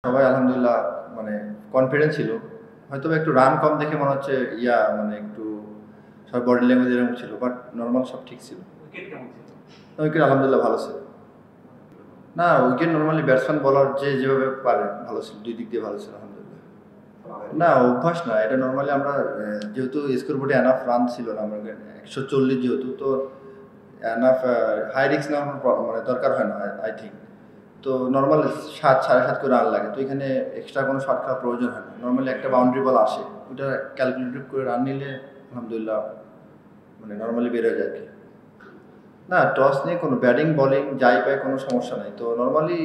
সবাই আলহামদুলিল্লাহ মানে কনফিডেন্ট ছিল। হয়তোবা একটু রান কম দেখে মনে হচ্ছে মানে একটু সবার বডি ল্যাঙ্গুয়েজ এরকম ছিল। বাট নরমাল সব ঠিক ছিল। উইকেট কেমন ছিল? উইকেট আলহামদুলিল্লাহ ভালো ছিল। না, উইকেট নরমালি ব্যাটসম্যান বোলার যেভাবে পারে ভালো ছিল। ২ দিক দিয়ে ভালো ছিল আলহামদুলিল্লাহ। না, অভ্যাস না। এটা নরমালি আমরা যেহেতু স্কোর বোর্ডে এনাফ রান ছিল না, আমার ১৪০ যেহেতু, তো এনাফ হাই রিস্ক নেওয়ার মানে দরকার হয় না আই থিংক। তো নরমাল ৭ ৭.৫ করে রান লাগে। তো এখানে এক্সট্রা কোনো শট খেলার প্রয়োজন হয় না। নরমালি একটা বাউন্ডারি বল আসে। ওটা ক্যালকুলেটেড করে রান নিলে আলহামদুলিল্লাহ মানে নরমালি বের হয়ে যায় আরকি। না, টস নিয়ে কোনো ব্যাটিং, বোলিং যাই পায় কোনো সমস্যা নাই। তো নরমালি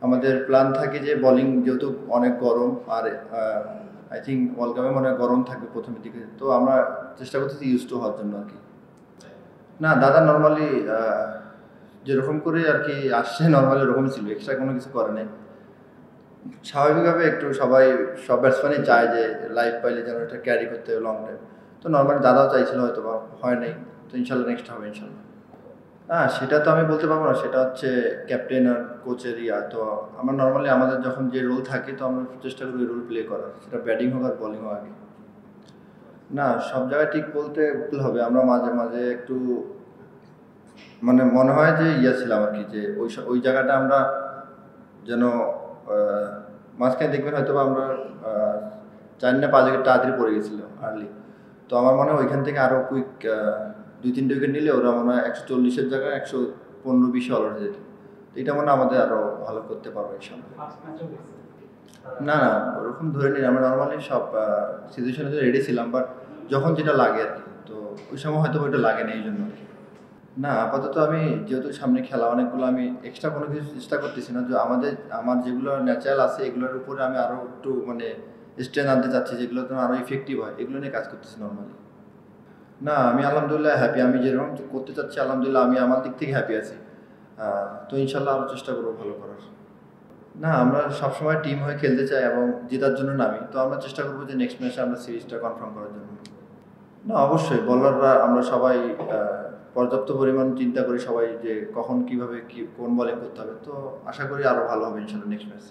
আমাদের প্ল্যান থাকে যে বোলিং যেহেতু অনেক গরম আর আই থিংক ওয়ার্ল্ড কাপে মনে হয় গরম থাকবে প্রথমের দিকে। তো আমরা চেষ্টা করতেছি ইউজড টু হওয়ার জন্য আরকি। না, দাদা নরমালি যেরকম করে আরকি আসছে নরমালি ওরকমই ছিল। এক্সট্রা কোনো কিছু করে নাই। স্বাভাবিকভাবে একটু সব ব্যাটসম্যানই চায় যে লাইফ পাইলে যেন এটা ক্যারি করতে হবে লং টাইম। তো নরমালি দাদাও চাইছিল হয়তোবা, হয় নাই। তো ইনশাল্লাহ নেক্সট হবে ইনশাল্লাহ। সেটা তো আমি বলতে পারবো না। সেটা হচ্ছে ক্যাপ্টেন আর কোচের তো আমরা নরমালি আমাদের যখন যে রোল থাকে তো আমরা চেষ্টা করি ওই রোল প্লে করার। সেটা ব্যাটিং হোক আর বোলিং হোক আগে। না, সব জায়গায় ঠিক বলতে ভুল হবে। আমরা মাঝে, মাঝে একটু মানে মনে হয় যে ছিলাম আরকি, যে ওই জায়গাটা আমরা যেন আ মাঝখানে দেখবেন হয়তোবা আমরা আ ৪ না ৫ উইকেট তাড়াতাড়ি পড়ে গেছিল আর্লি। তো আমার মনে হয় ওইখান থেকে আরো কুইক ২-৩ উইকেট নিলে ওরা মনে হয় ১৪০ এর জায়গায় ১১৫-২০ এ অল আউট হয়ে যেত। তো এটা মনে হয় আমাদের আরো ভালো করতে পারবো ইনশাল্লাহ। ফার্স্ট ম্যাচও গেছে। না, না, ওরকম ধরে নিন আমরা নরমালি সব সিচুয়েশন এ রেডি ছিলাম। বাট যখন যেটা লাগে আরকি। তো ওই সময় হয়তোবা ওইটা লাগে না এইজন্য আরকি। না, আপাতত আমি যেহেতু সামনে খেলা অনেকগুলো, আমি এক্সট্রা কোনো কিছু চেষ্টা করতেছি না। যে আমার যেগুলো ন্যাচারাল আছে এগুলোর উপরে আমি আরো একটু মানে স্ট্রেংথ আনতে চাচ্ছি, যেগুলো যেন আরো ইফেক্টিভ হয়। এগুলো নিয়ে কাজ করতেছি নরমালি। না, আমি আলহামদুলিল্লাহ হ্যাপি। আমি যেরকম করতে চাচ্ছি আলহামদুলিল্লাহ আমি আমার দিক থেকে হ্যাপি আছি। তো ইনশাল্লাহ আরো চেষ্টা করব ভালো করার। না, আমরা সবসময় টিম হয়ে খেলতে চাই এবং জেতার জন্য নামি। তো আমরা চেষ্টা করব যে নেক্সট ম্যাচে আমরা সিরিজটা কনফার্ম করার জন্য। না, অবশ্যই বোলাররা আমরা সবাই আ পর্যাপ্ত পরিমাণ চিন্তা করি সবাই যে কখন কিভাবে কোন বোলিং করতে হবে। তো আশা করি আরো ভালো হবে ইনশাআল্লাহ নেক্সট ম্যাচ।